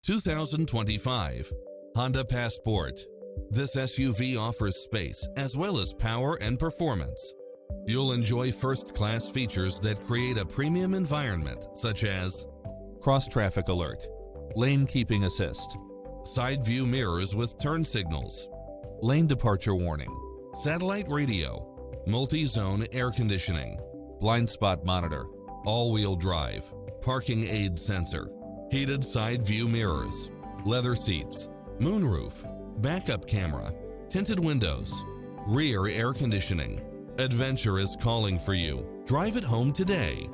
2025 Honda Passport. This SUV offers space as well as power and performance. You'll enjoy first-class features that create a premium environment, such as cross-traffic alert, lane keeping assist, side view mirrors with turn signals, lane departure warning, satellite radio, multi-zone air conditioning, blind spot monitor, all-wheel drive, parking aid sensor, heated side view mirrors, leather seats, moonroof, backup camera, tinted windows, rear air conditioning. Adventure is calling for you. Drive it home today.